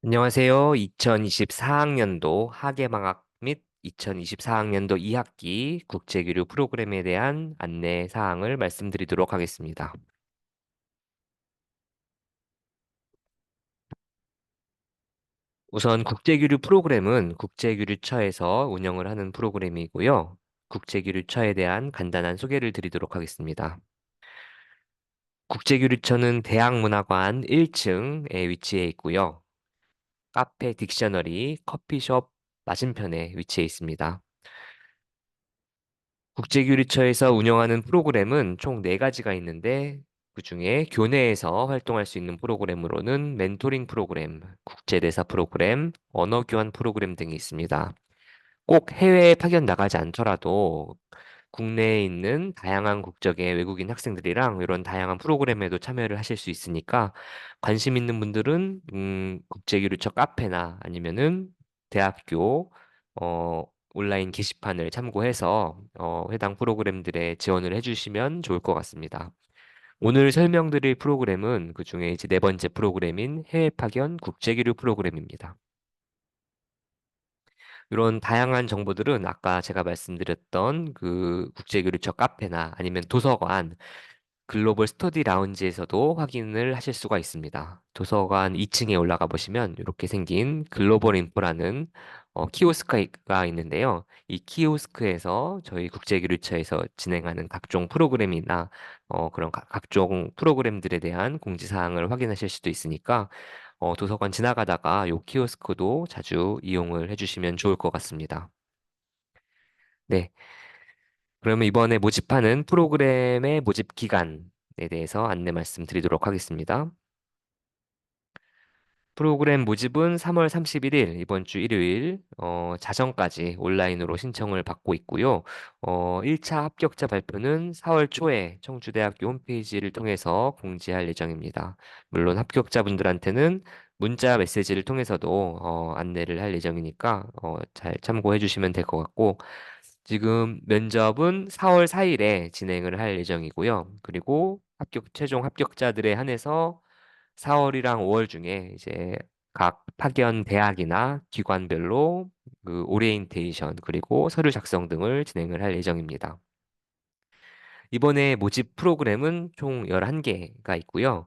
안녕하세요. 2024학년도 학예방학 및 2024학년도 2학기 국제교류 프로그램에 대한 안내 사항을 말씀드리도록 하겠습니다. 우선 국제교류 프로그램은 국제교류처에서 운영을 하는 프로그램이고요. 국제교류처에 대한 간단한 소개를 드리도록 하겠습니다. 국제교류처는 대학문화관 1층에 위치해 있고요. 카페 딕셔너리 커피숍 맞은편에 위치해 있습니다. 국제교류처에서 운영하는 프로그램은 총 4가지가 있는데 그중에 교내에서 활동할 수 있는 프로그램으로는 멘토링 프로그램, 국제대사 프로그램, 언어교환 프로그램 등이 있습니다. 꼭 해외에 파견 나가지 않더라도 국내에 있는 다양한 국적의 외국인 학생들이랑 이런 다양한 프로그램에도 참여를 하실 수 있으니까 관심 있는 분들은 국제교류처 카페나 아니면은 대학교 어, 온라인 게시판을 참고해서 해당 프로그램들에 지원을 해주시면 좋을 것 같습니다. 오늘 설명드릴 프로그램은 그중에 이제 네 번째 프로그램인 해외 파견 국제교류 프로그램입니다. 이런 다양한 정보들은 아까 제가 말씀드렸던 그 국제교류처 카페나 아니면 도서관, 글로벌 스터디 라운지에서도 확인을 하실 수가 있습니다. 도서관 2층에 올라가 보시면 이렇게 생긴 글로벌 인포라는 키오스크가 있는데요. 이 키오스크에서 저희 국제교류처에서 진행하는 각종 프로그램이나 그런 각종 프로그램들에 대한 공지사항을 확인하실 수도 있으니까 도서관 지나가다가 요 키오스크도 자주 이용을 해주시면 좋을 것 같습니다. 네. 그러면 이번에 모집하는 프로그램의 모집 기간에 대해서 안내 말씀드리도록 하겠습니다. 프로그램 모집은 3월 31일 이번 주 일요일 자정까지 온라인으로 신청을 받고 있고요. 1차 합격자 발표는 4월 초에 청주대학교 홈페이지를 통해서 공지할 예정입니다. 물론 합격자분들한테는 문자 메시지를 통해서도 안내를 할 예정이니까 잘 참고해 주시면 될 것 같고 지금 면접은 4월 4일에 진행을 할 예정이고요. 그리고 최종 합격자들에 한해서 4월이랑 5월 중에 이제 각 파견 대학이나 기관별로 그 오리엔테이션 그리고 서류 작성 등을 진행을 할 예정입니다. 이번에 모집 프로그램은 총 11개가 있고요.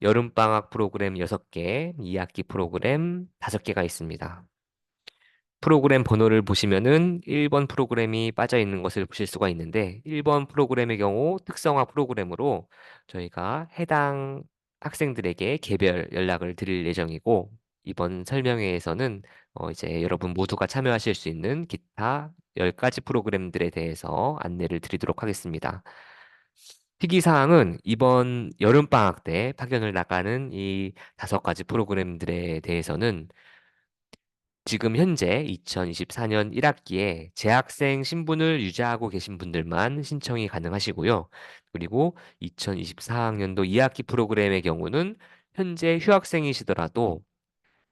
여름방학 프로그램 6개, 2학기 프로그램 5개가 있습니다. 프로그램 번호를 보시면은 1번 프로그램이 빠져 있는 것을 보실 수가 있는데 1번 프로그램의 경우 특성화 프로그램으로 저희가 해당 학생들에게 개별 연락을 드릴 예정이고 이번 설명회에서는 이제 여러분 모두가 참여하실 수 있는 기타 10가지 프로그램들에 대해서 안내를 드리도록 하겠습니다. 특이사항은 이번 여름방학 때 파견을 나가는 이 5가지 프로그램들에 대해서는 지금 현재 2024년 1학기에 재학생 신분을 유지하고 계신 분들만 신청이 가능하시고요. 그리고 2024학년도 2학기 프로그램의 경우는 현재 휴학생이시더라도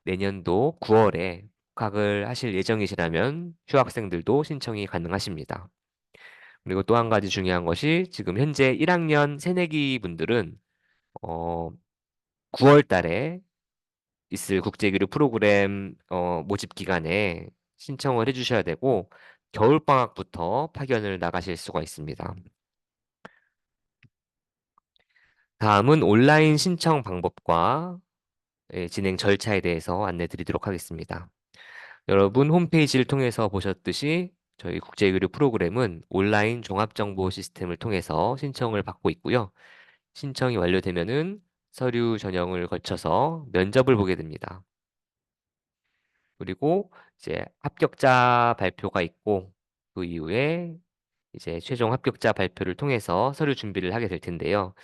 내년도 9월에 복학을 하실 예정이시라면 휴학생들도 신청이 가능하십니다. 그리고 또 한 가지 중요한 것이 지금 현재 1학년 새내기 분들은 9월 달에 있을 국제교류 프로그램 모집 기간에 신청을 해주셔야 되고 겨울방학부터 파견을 나가실 수가 있습니다. 다음은 온라인 신청 방법과 진행 절차에 대해서 안내 드리도록 하겠습니다. 여러분 홈페이지를 통해서 보셨듯이 저희 국제교류 프로그램은 온라인 종합정보 시스템을 통해서 신청을 받고 있고요. 신청이 완료되면은 서류 전형을 거쳐서 면접을 보게 됩니다. 그리고 이제 합격자 발표가 있고 그 이후에 이제 최종 합격자 발표를 통해서 서류 준비를 하게 될 텐데요.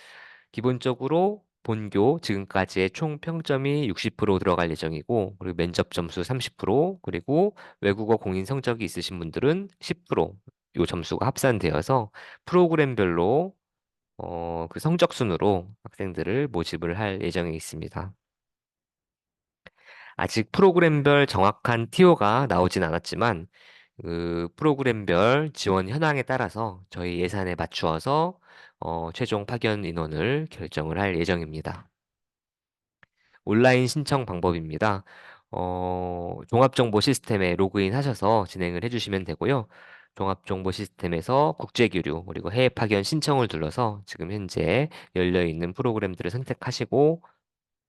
기본적으로 본교 지금까지의 총 평점이 60% 들어갈 예정이고 그리고 면접 점수 30% 그리고 외국어 공인 성적이 있으신 분들은 10%요 점수가 합산되어서 프로그램별로 그 성적 순으로 학생들을 모집을 할 예정에 있습니다. 아직 프로그램별 정확한 티오가 나오진 않았지만 그 프로그램별 지원 현황에 따라서 저희 예산에 맞추어서 최종 파견 인원을 결정을 할 예정입니다. 온라인 신청 방법입니다. 종합정보 시스템에 로그인 하셔서 진행을 해주시면 되고요. 종합정보 시스템에서 국제교류 그리고 해외 파견 신청을 눌러서 지금 현재 열려 있는 프로그램들을 선택하시고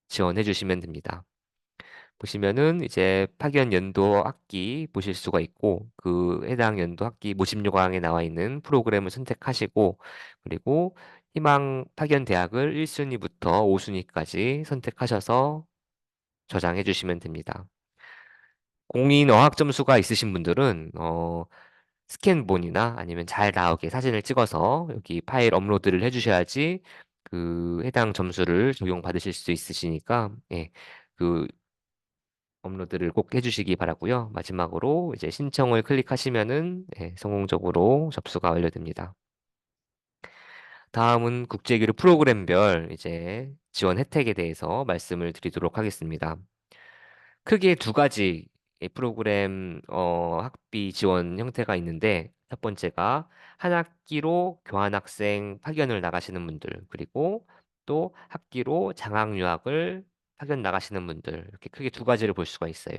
지원해 주시면 됩니다. 보시면은 이제 파견 연도 학기 보실 수가 있고 그 해당 연도 학기 모집 요강에 나와 있는 프로그램을 선택하시고 그리고 희망 파견 대학을 1순위부터 5순위까지 선택하셔서 저장해 주시면 됩니다. 공인 어학 점수가 있으신 분들은 스캔본이나 아니면 잘 나오게 사진을 찍어서 여기 파일 업로드를 해주셔야지 그 해당 점수를 적용받으실 수 있으시니까 예, 그 업로드를 꼭 해주시기 바라고요. 마지막으로 이제 신청을 클릭하시면은 예, 성공적으로 접수가 완료됩니다. 다음은 국제교류 프로그램별 이제 지원 혜택에 대해서 말씀을 드리도록 하겠습니다. 크게 두 가지 프로그램 학비 지원 형태가 있는데 첫 번째가 한 학기로 교환학생 파견을 나가시는 분들 그리고 또 학기로 장학유학을 파견 나가시는 분들 이렇게 크게 두 가지를 볼 수가 있어요.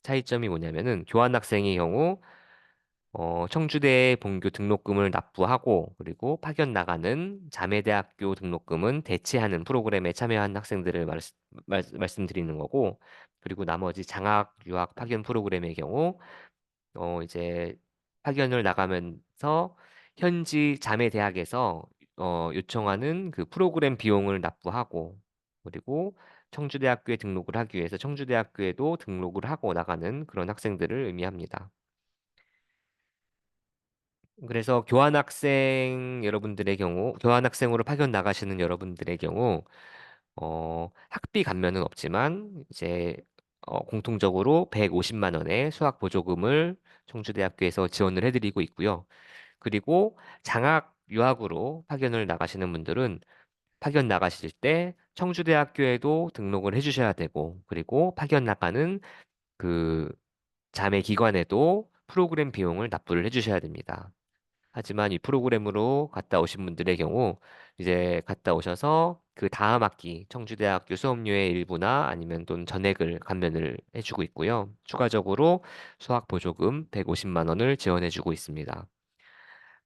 차이점이 뭐냐면은 교환학생의 경우 청주대 본교 등록금을 납부하고 그리고 파견 나가는 자매대학교 등록금은 대체하는 프로그램에 참여한 학생들을 말씀드리는 거고 그리고 나머지 장학, 유학, 파견 프로그램의 경우 이제 파견을 나가면서 현지 자매대학에서 요청하는 그 프로그램 비용을 납부하고 그리고 청주대학교에 등록을 하기 위해서 청주대학교에도 등록을 하고 나가는 그런 학생들을 의미합니다. 그래서 교환학생 여러분들의 경우, 교환학생으로 파견 나가시는 여러분들의 경우, 학비 감면은 없지만, 이제, 공통적으로 150만 원의 수학 보조금을 청주대학교에서 지원을 해드리고 있고요. 그리고 장학 유학으로 파견을 나가시는 분들은 파견 나가실 때 청주대학교에도 등록을 해주셔야 되고, 그리고 파견 나가는 그 자매 기관에도 프로그램 비용을 납부를 해주셔야 됩니다. 하지만 이 프로그램으로 갔다 오신 분들의 경우 이제 갔다 오셔서 그 다음 학기 청주대학교 수업료의 일부나 아니면 또는 전액을 감면을 해주고 있고요. 추가적으로 수학 보조금 150만 원을 지원해주고 있습니다.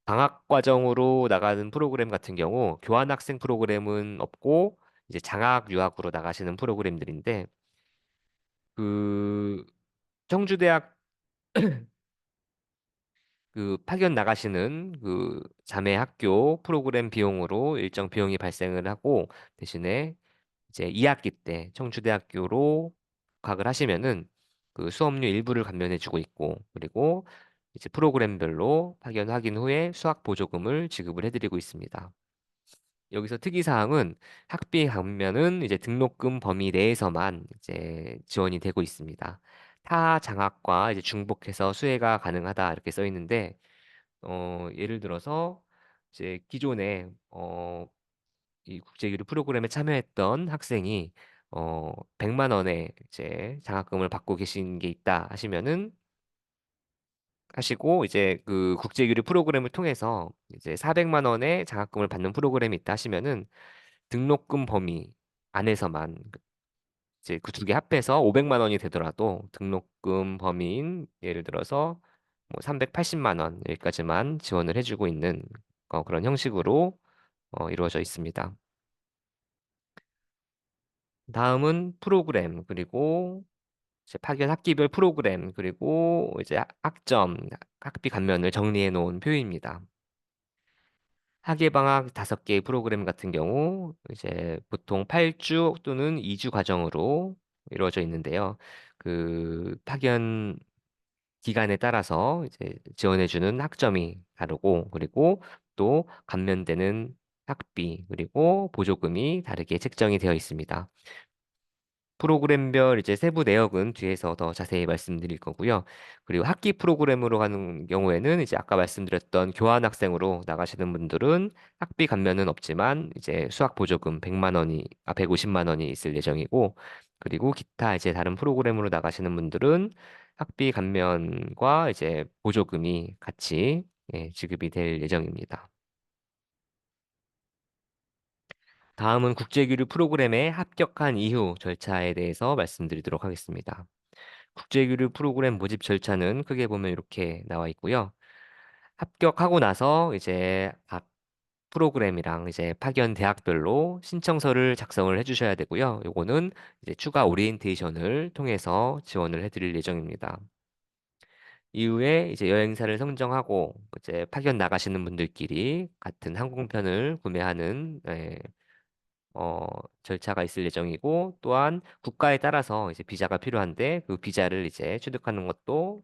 방학 과정으로 나가는 프로그램 같은 경우 교환학생 프로그램은 없고 이제 장학 유학으로 나가시는 프로그램들인데 그 청주대학 그 파견 나가시는 그 자매 학교 프로그램 비용으로 일정 비용이 발생을 하고 대신에 이제 2학기 때 청주대학교로 복학을 하시면은 그 수업료 일부를 감면해 주고 있고 그리고 이제 프로그램별로 파견 확인 후에 수학 보조금을 지급을 해드리고 있습니다. 여기서 특이사항은 학비 감면은 이제 등록금 범위 내에서만 이제 지원이 되고 있습니다. 타 장학과 이제 중복해서 수혜가 가능하다 이렇게 써 있는데 예를 들어서 이제 기존에 이 국제교류 프로그램에 참여했던 학생이 100만 원의 이제 장학금을 받고 계신 게 있다 하시면은 하시고 이제 그 국제교류 프로그램을 통해서 이제 400만 원의 장학금을 받는 프로그램이 있다 하시면은 등록금 범위 안에서만 이제 그 두 개 합해서 500만 원이 되더라도 등록금 범위인 예를 들어서 뭐 380만 원 여기까지만 지원을 해주고 있는 그런 형식으로 이루어져 있습니다. 다음은 프로그램 그리고 이제 파견 학기별 프로그램 그리고 이제 학점 학비 감면을 정리해 놓은 표입니다. 학예방학 5개의 프로그램 같은 경우 이제 보통 8주 또는 2주 과정으로 이루어져 있는데요. 그 파견 기간에 따라서 이제 지원해주는 학점이 다르고 그리고 또 감면되는 학비 그리고 보조금이 다르게 책정이 되어 있습니다. 프로그램별 이제 세부 내역은 뒤에서 더 자세히 말씀드릴 거고요. 그리고 학기 프로그램으로 가는 경우에는 이제 아까 말씀드렸던 교환 학생으로 나가시는 분들은 학비 감면은 없지만 이제 수학 보조금 100만 원이 150만 원이 있을 예정이고 그리고 기타 이제 다른 프로그램으로 나가시는 분들은 학비 감면과 이제 보조금이 같이 지급이 될 예정입니다. 다음은 국제교류 프로그램에 합격한 이후 절차에 대해서 말씀드리도록 하겠습니다. 국제교류 프로그램 모집 절차는 크게 보면 이렇게 나와 있고요. 합격하고 나서 이제 각 프로그램이랑 이제 파견 대학별로 신청서를 작성을 해주셔야 되고요. 요거는 이제 추가 오리엔테이션을 통해서 지원을 해드릴 예정입니다. 이후에 이제 여행사를 선정하고 이제 파견 나가시는 분들끼리 같은 항공편을 구매하는 어, 절차가 있을 예정이고 또한 국가에 따라서 이제 비자가 필요한데 그 비자를 이제 취득하는 것도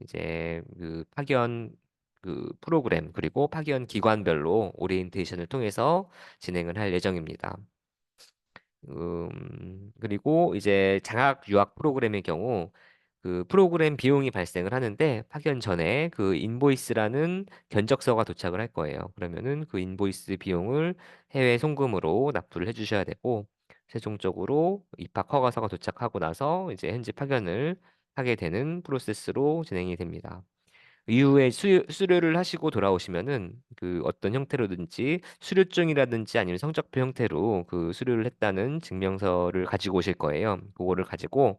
이제 그 파견 그 프로그램 그리고 파견 기관별로 오리엔테이션을 통해서 진행을 할 예정입니다. 그리고 이제 장학 유학 프로그램의 경우 그 프로그램 비용이 발생을 하는데 파견 전에 그 인보이스라는 견적서가 도착을 할 거예요. 그러면은 그 인보이스 비용을 해외 송금으로 납부를 해주셔야 되고 최종적으로 입학 허가서가 도착하고 나서 이제 현지 파견을 하게 되는 프로세스로 진행이 됩니다. 이후에 수료를 하시고 돌아오시면은 그 어떤 형태로든지 수료증이라든지 아니면 성적표 형태로 그 수료를 했다는 증명서를 가지고 오실 거예요. 그거를 가지고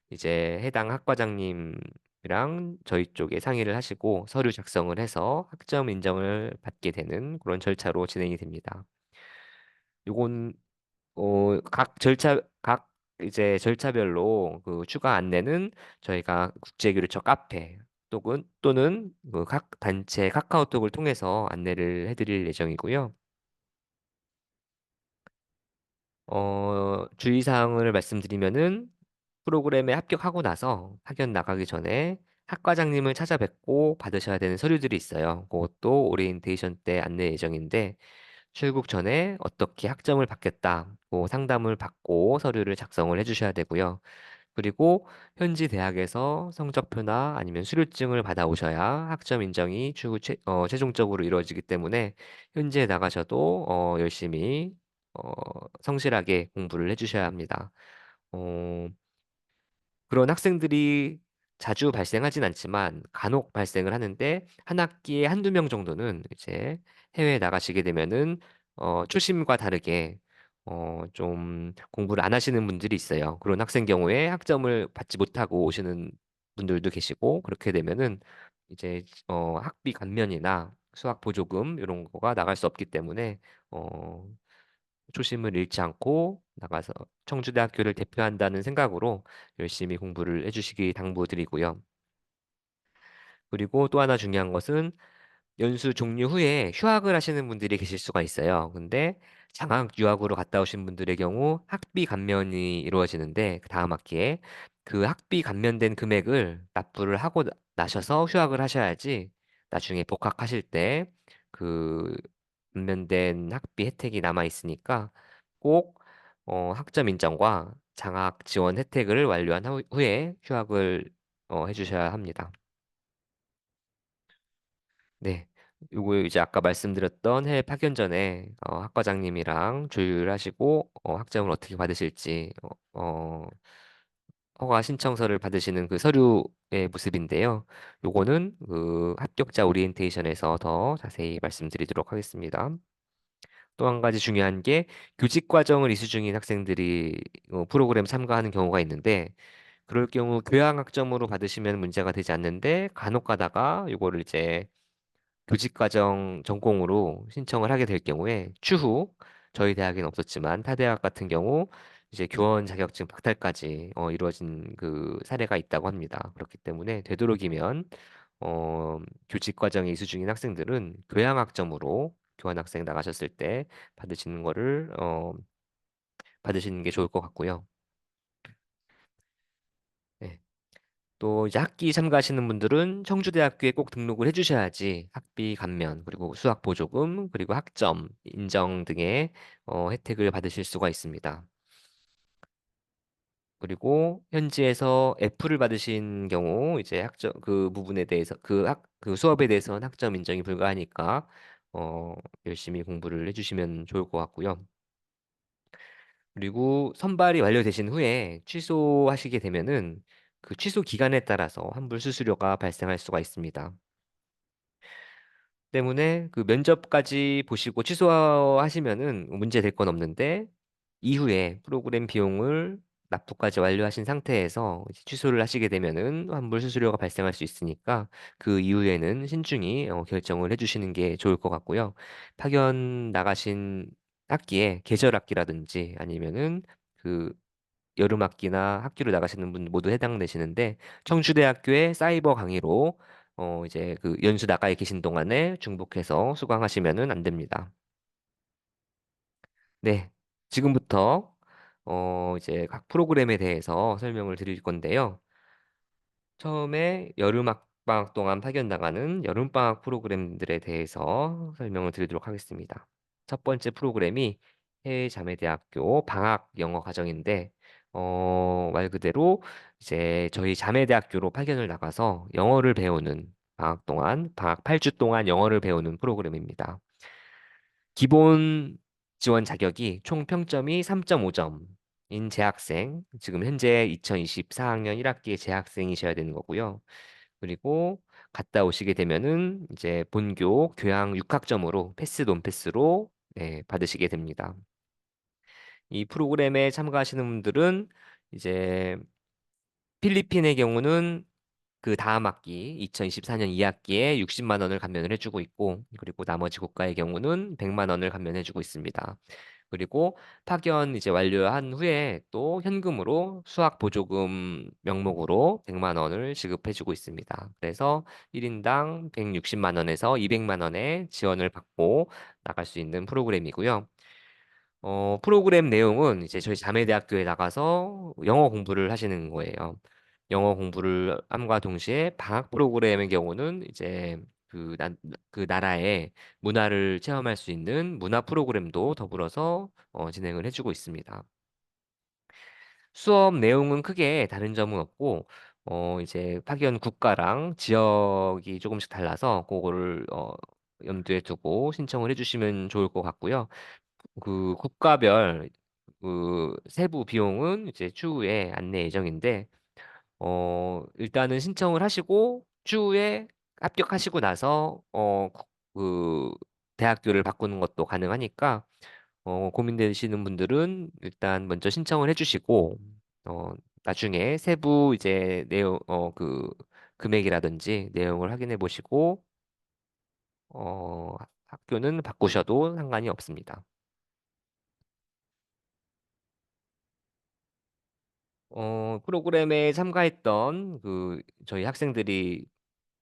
이제 해당 학과장님이랑 저희 쪽에 상의를 하시고 서류 작성을 해서 학점 인정을 받게 되는 그런 절차로 진행이 됩니다. 요건 각 절차 각 이제 절차별로 그 추가 안내는 저희가 국제교류처 카페 또는 그 각 단체 카카오톡을 통해서 안내를 해드릴 예정이고요. 주의사항을 말씀드리면은 프로그램에 합격하고 나서 파견 나가기 전에 학과장님을 찾아뵙고 받으셔야 되는 서류들이 있어요. 그것도 오리엔테이션 때 안내 예정인데 출국 전에 어떻게 학점을 받겠다, 고 상담을 받고 서류를 작성을 해주셔야 되고요. 그리고 현지 대학에서 성적표나 아니면 수료증을 받아오셔야 학점 인정이 최종적으로 이루어지기 때문에 현지에 나가셔도 열심히 성실하게 공부를 해주셔야 합니다. 어, 그런 학생들이 자주 발생하진 않지만 간혹 발생을 하는데 한 학기에 한두 명 정도는 이제 해외에 나가시게 되면은 초심과 다르게 좀 공부를 안 하시는 분들이 있어요. 그런 학생 경우에 학점을 받지 못하고 오시는 분들도 계시고 그렇게 되면은 이제 학비 감면이나 수학 보조금 이런 거가 나갈 수 없기 때문에 어, 초심을 잃지 않고 나가서 청주대학교를 대표한다는 생각으로 열심히 공부를 해주시기 당부드리고요. 그리고 또 하나 중요한 것은 연수 종료 후에 휴학을 하시는 분들이 계실 수가 있어요. 근데 장학 유학으로 갔다 오신 분들의 경우 학비 감면이 이루어지는데 그 다음 학기에 그 학비 감면된 금액을 납부를 하고 나셔서 휴학을 하셔야지 나중에 복학하실 때 그 감면된 학비 혜택이 남아 있으니까 꼭 학점 인정과 장학 지원 혜택을 완료한 후에 휴학을 해주셔야 합니다. 네. 요거 이제 아까 말씀드렸던 해외 파견 전에 학과장님이랑 조율하시고 학점을 어떻게 받으실지 허가 신청서를 받으시는 그 서류의 모습인데요. 요거는 그 합격자 오리엔테이션에서 더 자세히 말씀드리도록 하겠습니다. 또 한 가지 중요한 게 교직 과정을 이수 중인 학생들이 프로그램 참가하는 경우가 있는데 그럴 경우 교양 학점으로 받으시면 문제가 되지 않는데 간혹 가다가 요거를 이제 교직과정 전공으로 신청을 하게 될 경우에 추후 저희 대학에는 없었지만 타 대학 같은 경우 이제 교원 자격증 박탈까지 이루어진 그 사례가 있다고 합니다. 그렇기 때문에 되도록이면 어, 교직과정에 이수 중인 학생들은 교양학점으로 교환학생 나가셨을 때 받으시는 거를 받으시는 게 좋을 것 같고요. 네. 또 이제 학기 참가하시는 분들은 청주대학교에 꼭 등록을 해주셔야지 학비 감면 그리고 수학 보조금 그리고 학점 인정 등의 혜택을 받으실 수가 있습니다. 그리고 현지에서 F를 받으신 경우 이제 학점 그 부분에 대해서 그 수업에 대해서는 학점 인정이 불가하니까 열심히 공부를 해주시면 좋을 것 같고요. 그리고 선발이 완료되신 후에 취소하시게 되면은 그 취소 기간에 따라서 환불 수수료가 발생할 수가 있습니다. 때문에 그 면접까지 보시고 취소하시면은 문제 될 건 없는데 이후에 프로그램 비용을 납부까지 완료하신 상태에서 이제 취소를 하시게 되면은 환불 수수료가 발생할 수 있으니까 그 이후에는 신중히 결정을 해주시는 게 좋을 것 같고요. 파견 나가신 학기에 계절 학기라든지 아니면은 그 여름 학기나 학교를 나가시는 분 모두 해당되시는데 청주대학교의 사이버 강의로 이제 그 연수 나가 계신 동안에 중복해서 수강하시면은 안 됩니다. 네. 지금부터 이제 각 프로그램에 대해서 설명을 드릴 건데요. 처음에 여름방학 동안 파견 나가는 여름방학 프로그램들에 대해서 설명을 드리도록 하겠습니다. 첫 번째 프로그램이 해외자매대학교 방학 영어 과정인데, 말 그대로 이제 저희 자매대학교로 파견을 나가서 영어를 배우는 방학 동안, 방학 8주 동안 영어를 배우는 프로그램입니다. 기본 지원 자격이 총 평점이 3.5점인 재학생, 지금 현재 2024학년 1학기의 재학생이셔야 되는 거고요. 그리고 갔다 오시게 되면은 이제 본교 교양 6학점으로 패스 논패스로 받으시게 됩니다. 이 프로그램에 참가하시는 분들은 이제 필리핀의 경우는 그 다음 학기 2024년 2학기에 60만 원을 감면을 해주고 있고 그리고 나머지 국가의 경우는 100만 원을 감면해주고 있습니다. 그리고 파견 이제 완료한 후에 또 현금으로 수학 보조금 명목으로 100만 원을 지급해주고 있습니다. 그래서 1인당 160만 원에서 200만 원의 지원을 받고 나갈 수 있는 프로그램이고요. 프로그램 내용은 이제 저희 자매대학교에 나가서 영어 공부를 하시는 거예요. 영어 공부를 함과 동시에 방학 프로그램의 경우는 이제 그 나라의 문화를 체험할 수 있는 문화 프로그램도 더불어서 진행을 해주고 있습니다. 수업 내용은 크게 다른 점은 없고, 이제 파견 국가랑 지역이 조금씩 달라서 그거를 염두에 두고 신청을 해주시면 좋을 것 같고요. 그 국가별 그 세부 비용은 이제 추후에 안내 예정인데 일단은 신청을 하시고 추후에 합격하시고 나서 그 대학교를 바꾸는 것도 가능하니까 고민되시는 분들은 일단 먼저 신청을 해주시고 어 나중에 세부 이제 내용 그 금액이라든지 내용을 확인해 보시고 학교는 바꾸셔도 상관이 없습니다. 프로그램에 참가했던 그 저희 학생들이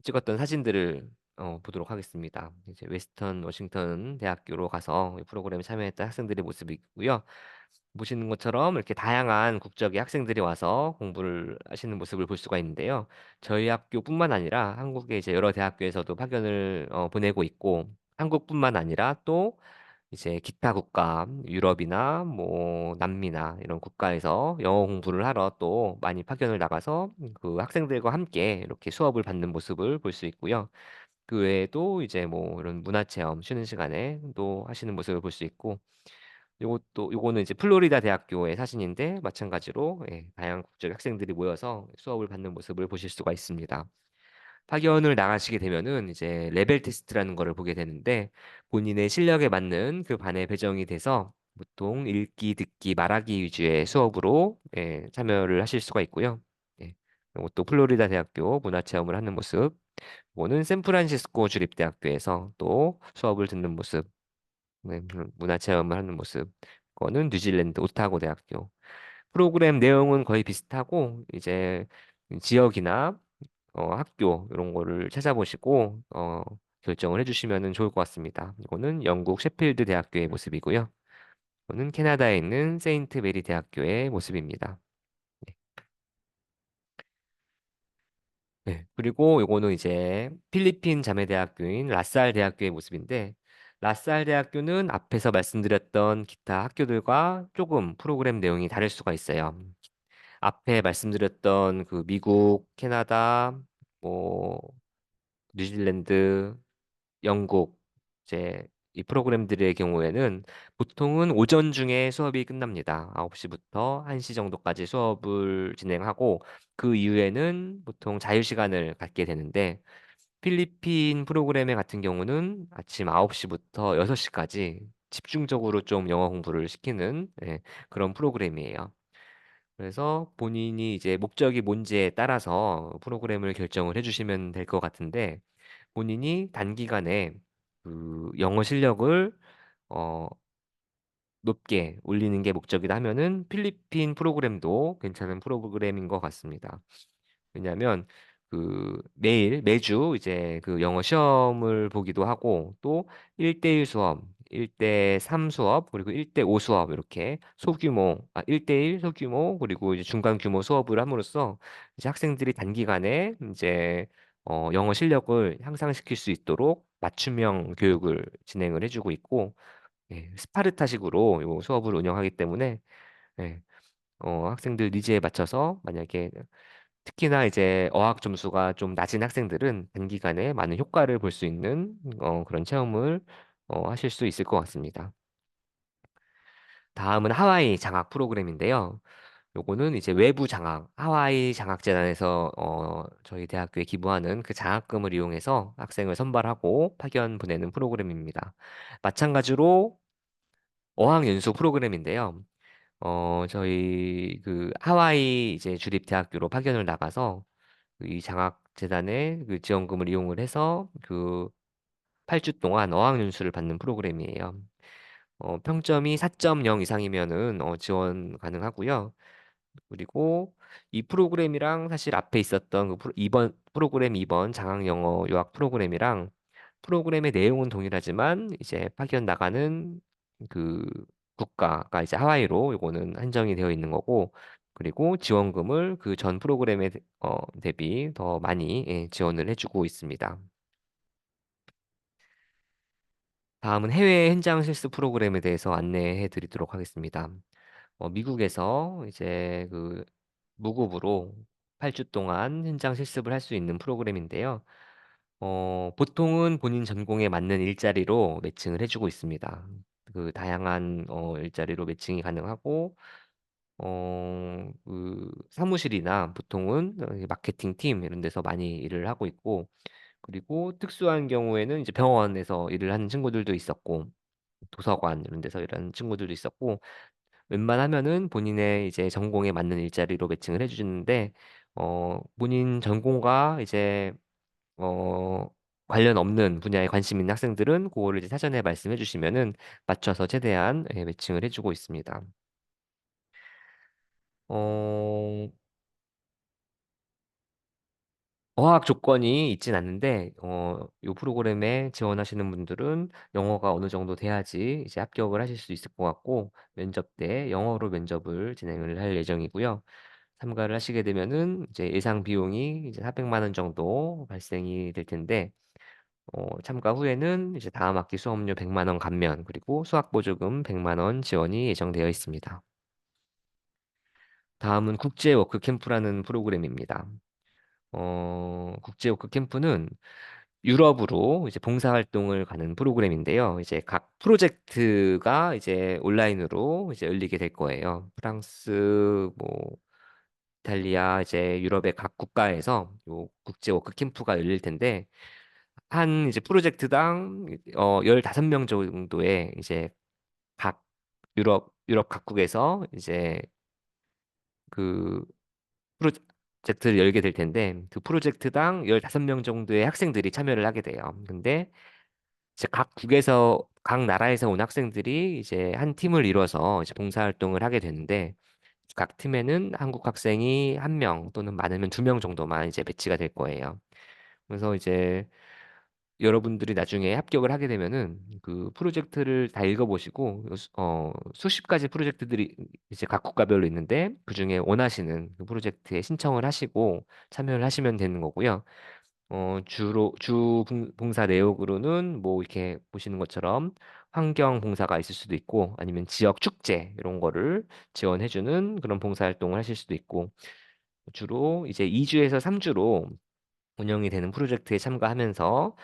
찍었던 사진들을 보도록 하겠습니다. 이제 웨스턴 워싱턴 대학교로 가서 이 프로그램에 참여했던 학생들의 모습이 있고요. 보시는 것처럼 이렇게 다양한 국적의 학생들이 와서 공부를 하시는 모습을 볼 수가 있는데요. 저희 학교뿐만 아니라 한국의 이제 여러 대학교에서도 파견을 보내고 있고, 한국뿐만 아니라 또 이제 기타 국가, 유럽이나 뭐 남미나 이런 국가에서 영어 공부를 하러 또 많이 파견을 나가서 그 학생들과 함께 이렇게 수업을 받는 모습을 볼 수 있고요. 그 외에도 이제 뭐 이런 문화 체험 쉬는 시간에 또 하시는 모습을 볼 수 있고 요거는 이제 플로리다 대학교의 사진인데 마찬가지로 다양한 국적의 학생들이 모여서 수업을 받는 모습을 보실 수가 있습니다. 파견을 나가시게 되면은 이제 레벨 테스트라는 거를 보게 되는데 본인의 실력에 맞는 그 반에 배정이 돼서 보통 읽기, 듣기, 말하기 위주의 수업으로 참여를 하실 수가 있고요. 예. 또 플로리다 대학교 문화체험을 하는 모습, 이거는 샌프란시스코 주립대학교에서 또 수업을 듣는 모습, 문화체험을 하는 모습, 그거는 뉴질랜드 오타고 대학교. 프로그램 내용은 거의 비슷하고 이제 지역이나 학교 이런 거를 찾아보시고 결정을 해주시면 좋을 것 같습니다. 이거는 영국 셰필드 대학교의 모습이고요. 이거는 캐나다에 있는 세인트 메리 대학교의 모습입니다. 네. 네. 그리고 이거는 이제 필리핀 자매대학교인 라살 대학교의 모습인데 라살 대학교는 앞에서 말씀드렸던 기타 학교들과 조금 프로그램 내용이 다를 수가 있어요. 앞에 말씀드렸던 그 미국, 캐나다, 뭐 뉴질랜드, 영국 이제 이 프로그램들의 경우에는 보통은 오전 중에 수업이 끝납니다. 9시부터 1시 정도까지 수업을 진행하고 그 이후에는 보통 자유 시간을 갖게 되는데 필리핀 프로그램 같은 경우는 아침 9시부터 6시까지 집중적으로 좀 영어 공부를 시키는 그런 프로그램이에요. 그래서 본인이 이제 목적이 뭔지에 따라서 프로그램을 결정을 해주시면 될 것 같은데, 본인이 단기간에 그 영어 실력을 어, 높게 올리는 게 목적이다 하면은 필리핀 프로그램도 괜찮은 프로그램인 것 같습니다. 왜냐하면 그 매주 이제 그 영어 시험을 보기도 하고, 또 1대1 수업, 1대3 수업, 그리고 1대5 수업, 이렇게 소규모, 1대1 소규모, 그리고 이제 중간 규모 수업을 함으로써 이제 학생들이 단기간에 이제 영어 실력을 향상시킬 수 있도록 맞춤형 교육을 진행을 해주고 있고, 스파르타식으로 요 수업을 운영하기 때문에 예, 학생들 니즈에 맞춰서, 만약에 특히나 이제 어학 점수가 좀 낮은 학생들은 단기간에 많은 효과를 볼 수 있는 그런 체험을 하실 수 있을 것 같습니다. 다음은 하와이 장학 프로그램인데요. 요거는 이제 외부 장학, 하와이 장학재단에서 저희 대학교에 기부하는 그 장학금을 이용해서 학생을 선발하고 파견 보내는 프로그램입니다. 마찬가지로 어학연수 프로그램인데요. 저희 그 하와이 이제 주립대학교로 파견을 나가서 이 장학재단의 그 지원금을 이용을 해서 그 8주 동안 어학연수를 받는 프로그램이에요. 평점이 4.0 이상이면은 지원 가능하고요. 그리고 이 프로그램이랑 사실 앞에 있었던 이번 프로그램, 이번 장학 영어 유학 프로그램이랑 프로그램의 내용은 동일하지만 이제 파견 나가는 그 국가가 이제 하와이로 요거는 한정이 되어 있는 거고, 그리고 지원금을 그 전 프로그램에 대비 더 많이 지원을 해주고 있습니다. 다음은 해외 현장 실습 프로그램에 대해서 안내해 드리도록 하겠습니다. 미국에서 이제 그 무급으로 8주 동안 현장 실습을 할 수 있는 프로그램인데요. 보통은 본인 전공에 맞는 일자리로 매칭을 해주고 있습니다. 그 다양한 일자리로 매칭이 가능하고, 그 사무실이나 보통은 마케팅 팀 이런 데서 많이 일을 하고 있고, 그리고 특수한 경우에는 이제 병원에서 일을 하는 친구들도 있었고, 도서관 이런 데서 일하는 친구들도 있었고, 웬만하면은 본인의 이제 전공에 맞는 일자리로 매칭을 해주는데, 본인 전공과 이제 어, 관련 없는 분야에 관심 있는 학생들은 그거를 이제 사전에 말씀해 주시면은 맞춰서 최대한 매칭을 해주고 있습니다. 어, 어학 조건이 있진 않는데, 이 프로그램에 지원하시는 분들은 영어가 어느 정도 돼야지 이제 합격을 하실 수 있을 것 같고, 면접 때 영어로 면접을 진행을 할 예정이고요. 참가를 하시게 되면은 이제 예상 비용이 이제 400만 원 정도 발생이 될 텐데, 참가 후에는 이제 다음 학기 수업료 100만 원 감면, 그리고 수학 보조금 100만 원 지원이 예정되어 있습니다. 다음은 국제 워크 캠프라는 프로그램입니다. 국제 워크 캠프는 유럽으로 이제 봉사활동을 가는 프로그램인데요. 이제 각 프로젝트가 이제 온라인으로 이제 열리게 될 거예요. 프랑스, 뭐 이탈리아, 이제 유럽의 각 국가에서 요 국제 워크 캠프가 열릴 텐데, 한 이제 프로젝트당 15명 정도의 이제 각 유럽 각국에서 이제 그 프로젝트를 열게 될 텐데, 그 프로젝트당 15명 정도의 학생들이 참여를 하게 돼요. 근데 이제 각 국에서 각 나라에서 온 학생들이 이제 한 팀을 이뤄서 이제 봉사활동을 하게 되는데, 각 팀에는 한국 학생이 한 명 또는 많으면 2명 정도만 이제 배치가 될 거예요. 그래서 이제 여러분들이 나중에 합격을 하게 되면은 그 프로젝트를 다 읽어보시고, 수십 가지 프로젝트들이 이제 각 국가별로 있는데, 그중에 원하시는 그 프로젝트에 신청을 하시고 참여를 하시면 되는 거고요. 주로 봉사 내역으로는 뭐 이렇게 보시는 것처럼 환경 봉사가 있을 수도 있고, 아니면 지역 축제 이런 거를 지원해주는 그런 봉사 활동을 하실 수도 있고, 주로 이제 2주에서 3주로 운영이 되는 프로젝트에 참가하면서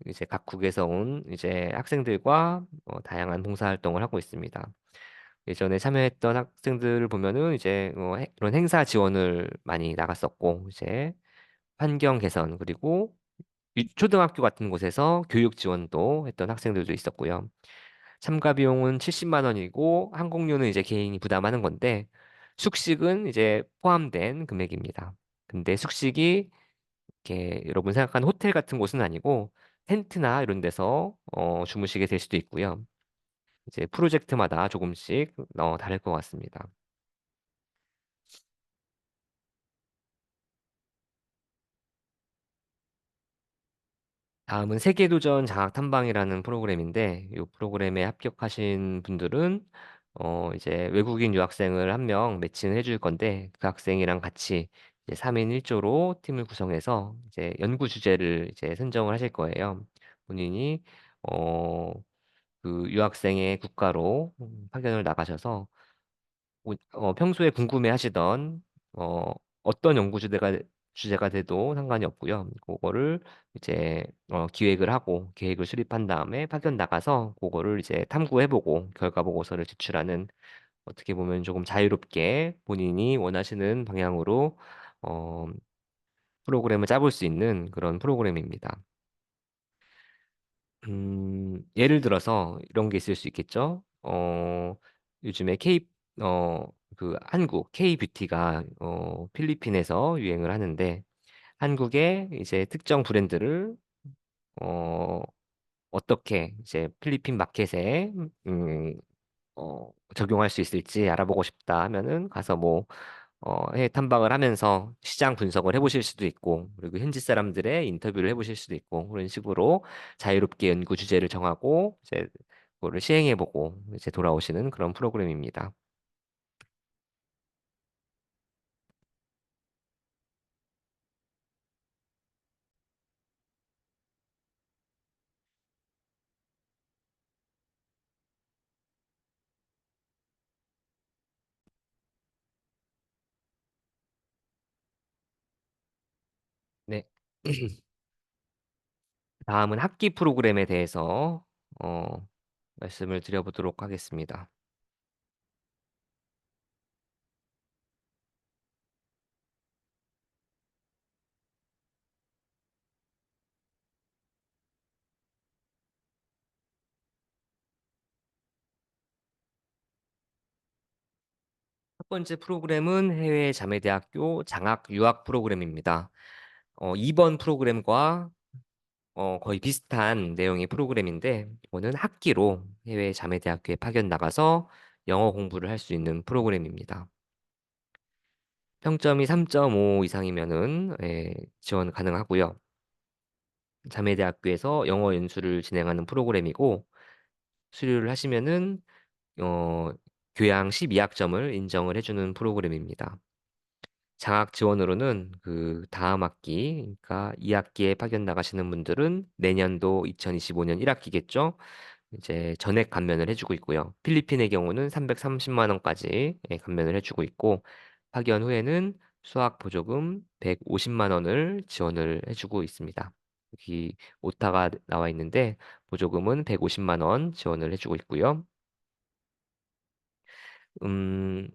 이제 각국에서 온 이제 학생들과 다양한 봉사 활동을 하고 있습니다. 예전에 참여했던 학생들을 보면은 이제 그런 행사 지원을 많이 나갔었고, 이제 환경 개선, 그리고 초등학교 같은 곳에서 교육 지원도 했던 학생들도 있었고요. 참가 비용은 70만 원이고 항공료는 이제 개인이 부담하는 건데 숙식은 이제 포함된 금액입니다. 근데 숙식이 이렇게 여러분 생각하는 호텔 같은 곳은 아니고 텐트나 이런 데서 주무시게 될 수도 있고요. 이제 프로젝트마다 조금씩 다를 것 같습니다. 다음은 세계도전 장학탐방이라는 프로그램인데, 이 프로그램에 합격하신 분들은 이제 외국인 유학생을 한 명 매칭을 해줄 건데, 그 학생이랑 같이 이제 3인 1조로 팀을 구성해서 이제 연구 주제를 이제 선정을 하실 거예요. 본인이 어, 그 유학생의 국가로 파견을 나가셔서 평소에 궁금해하시던 어, 어떤 연구 주제가 돼도 상관이 없고요. 그거를 이제 기획을 하고 계획을 수립한 다음에 파견 나가서 그거를 이제 탐구해보고 결과 보고서를 제출하는 어떻게 보면 조금 자유롭게 본인이 원하시는 방향으로 어, 프로그램을 짜볼 수 있는 그런 프로그램입니다. 예를 들어서 이런 게 있을 수 있겠죠. 요즘에 어, 한국 K뷰티가 필리핀에서 유행을 하는데 한국의 이제 특정 브랜드를 어, 어떻게 이제 필리핀 마켓에 적용할 수 있을지 알아보고 싶다 하면은 가서 뭐 해외 탐방을 하면서 시장 분석을 해보실 수도 있고, 그리고 현지 사람들의 인터뷰를 해보실 수도 있고, 그런 식으로 자유롭게 연구 주제를 정하고, 이제 그거를 시행해보고, 이제 돌아오시는 그런 프로그램입니다. 네. 다음은 학기 프로그램에 대해서, 말씀을 드려보도록 하겠습니다. 첫 번째 프로그램은 해외 자매대학교 장학 유학 프로그램입니다. 2번 프로그램과 거의 비슷한 내용의 프로그램인데, 이거는 학기로 해외 자매대학교에 파견 나가서 영어 공부를 할 수 있는 프로그램입니다. 평점이 3.5 이상이면은 지원 가능하고요. 자매대학교에서 영어 연수를 진행하는 프로그램이고, 수료를 하시면은 어, 교양 12학점을 인정을 해주는 프로그램입니다. 장학 지원으로는 그 다음 학기, 그러니까 2학기에 파견 나가시는 분들은 내년도 2025년 1학기겠죠? 이제 전액 감면을 해주고 있고요. 필리핀의 경우는 330만 원까지 감면을 해주고 있고, 파견 후에는 수학 보조금 150만 원을 지원을 해주고 있습니다. 여기 오타가 나와 있는데 보조금은 150만 원 지원을 해주고 있고요. 음,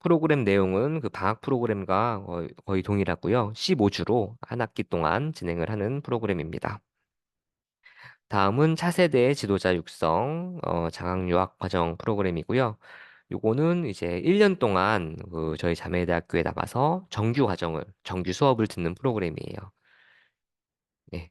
프로그램 내용은 그 방학 프로그램과 거의 동일하고요. 15주로 한 학기 동안 진행을 하는 프로그램입니다. 다음은 차세대 지도자 육성 장학유학 과정 프로그램이고요. 요거는 이제 1년 동안 그 저희 자매대학교에 나가서 정규 수업을 듣는 프로그램이에요. 네.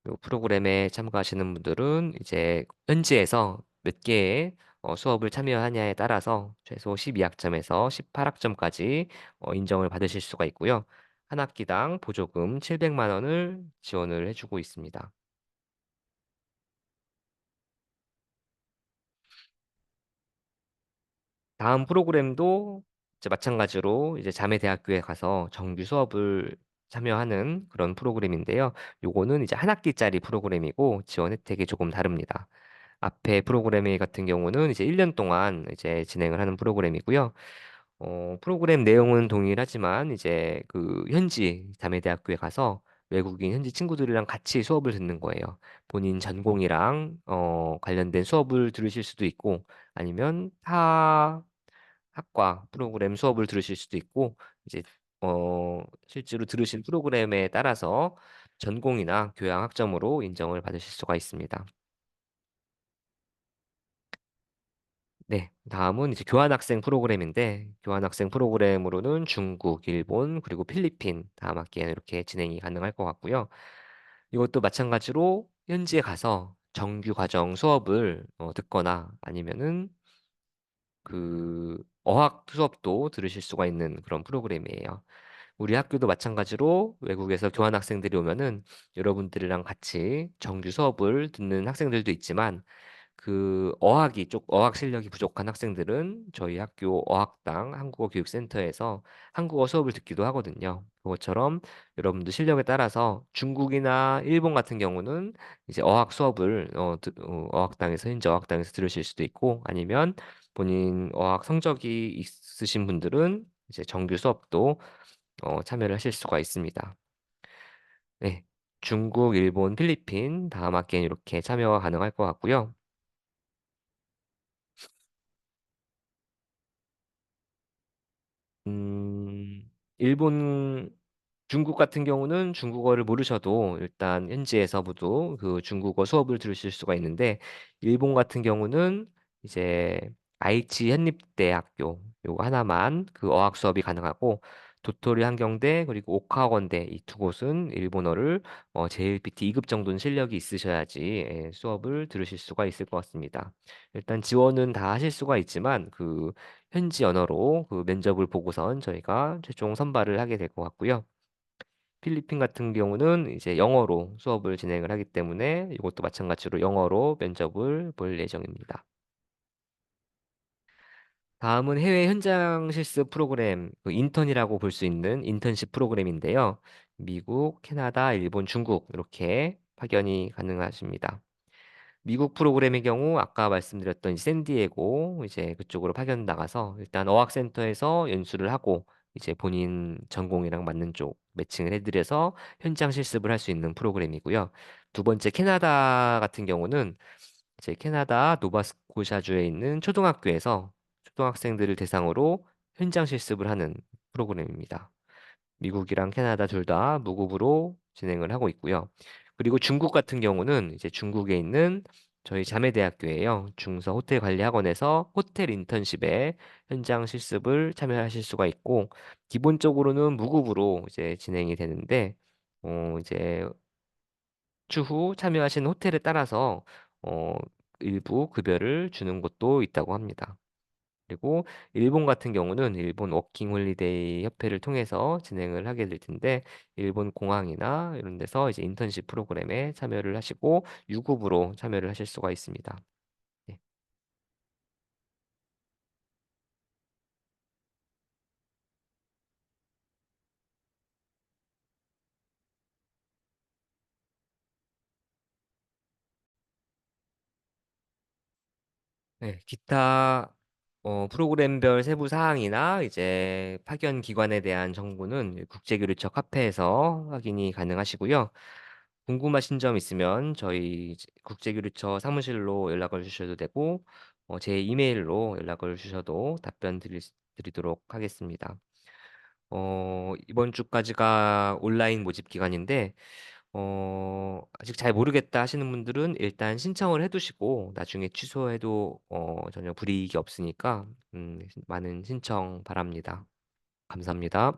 요 프로그램에 참가하시는 분들은 이제 현지에서 몇 개의 수업을 참여하냐에 따라서 최소 12학점에서 18학점까지 인정을 받으실 수가 있고요. 한 학기당 보조금 700만 원을 지원을 해주고 있습니다. 다음 프로그램도 이제 마찬가지로 이제 자매대학교에 가서 정규 수업을 참여하는 그런 프로그램인데요. 요거는 이제 한 학기짜리 프로그램이고 지원 혜택이 조금 다릅니다. 앞에 프로그램 같은 경우는 이제 1년 동안 이제 진행을 하는 프로그램이고요. 프로그램 내용은 동일하지만 이제 그 현지 자매대학교에 가서 외국인 현지 친구들이랑 같이 수업을 듣는 거예요. 본인 전공이랑 관련된 수업을 들으실 수도 있고 아니면 타 학과 프로그램 수업을 들으실 수도 있고 이제 실제로 들으실 프로그램에 따라서 전공이나 교양 학점으로 인정을 받으실 수가 있습니다. 네, 다음은 이제 교환학생 프로그램인데, 교환학생 프로그램으로는 중국, 일본, 그리고 필리핀 다음 학기에는 이렇게 진행이 가능할 것 같고요. 이것도 마찬가지로 현지에 가서 정규 과정 수업을 듣거나 아니면은 그 어학 수업도 들으실 수가 있는 그런 프로그램이에요. 우리 학교도 마찬가지로 외국에서 교환학생들이 오면은 여러분들이랑 같이 정규 수업을 듣는 학생들도 있지만 그 어학 실력이 부족한 학생들은 저희 학교 어학당 한국어교육센터에서 한국어 수업을 듣기도 하거든요. 그것처럼 여러분들 실력에 따라서 중국이나 일본 같은 경우는 이제 어학 수업을 어학당에서 현지 어학당에서 들으실 수도 있고 아니면 본인 어학 성적이 있으신 분들은 이제 정규 수업도 참여를 하실 수가 있습니다. 네. 중국, 일본, 필리핀 다음 학기엔 이렇게 참여가 가능할 것 같고요. 일본, 중국 같은 경우는 중국어를 모르셔도 일단 현지에서 모두 그 중국어 수업을 들으실 수가 있는데, 일본 같은 경우는 이제 아이치 현립대학교 요거 하나만 그 어학 수업이 가능하고, 도토리 한경대 그리고 오카원대 이 두 곳은 일본어를 JLPT 2급 정도는 실력이 있으셔야지 수업을 들으실 수가 있을 것 같습니다. 일단 지원은 다 하실 수가 있지만 그 현지 언어로 그 면접을 보고선 저희가 최종 선발을 하게 될 것 같고요. 필리핀 같은 경우는 이제 영어로 수업을 진행을 하기 때문에 이것도 마찬가지로 영어로 면접을 볼 예정입니다. 다음은 해외 현장 실습 프로그램, 그 인턴이라고 볼 수 있는 인턴십 프로그램인데요. 미국, 캐나다, 일본, 중국 이렇게 파견이 가능하십니다. 미국 프로그램의 경우 아까 말씀드렸던 이 샌디에고 이제 그쪽으로 파견 나가서 일단 어학센터에서 연수를 하고 이제 본인 전공이랑 맞는 쪽 매칭을 해드려서 현장 실습을 할 수 있는 프로그램이고요. 두 번째 캐나다 같은 경우는 이제 캐나다 노바스코샤주에 있는 초등학교에서 초등학생들을 대상으로 현장 실습을 하는 프로그램입니다. 미국이랑 캐나다 둘 다 무급으로 진행을 하고 있고요. 그리고 중국 같은 경우는 이제 중국에 있는 저희 자매대학교예요. 중서 호텔 관리학원에서 호텔 인턴십에 현장 실습을 참여하실 수가 있고 기본적으로는 무급으로 이제 진행이 되는데 이제 추후 참여하신 호텔에 따라서 어 일부 급여를 주는 곳도 있다고 합니다. 그리고 일본 같은 경우는 일본 워킹 홀리데이 협회를 통해서 진행을 하게 될 텐데 일본 공항이나 이런 데서 이제 인턴십 프로그램에 참여를 하시고 유급으로 참여를 하실 수가 있습니다. 네. 네, 기타 프로그램별 세부 사항이나 이제 파견 기관에 대한 정보는 국제교류처 카페에서 확인이 가능하시고요. 궁금하신 점 있으면 저희 이제 국제교류처 사무실로 연락을 주셔도 되고, 제 이메일로 연락을 주셔도 드리도록 하겠습니다. 이번 주까지가 온라인 모집 기간인데, 아직 잘 모르겠다 하시는 분들은 일단 신청을 해두시고, 나중에 취소해도 전혀 불이익이 없으니까, 많은 신청 바랍니다. 감사합니다.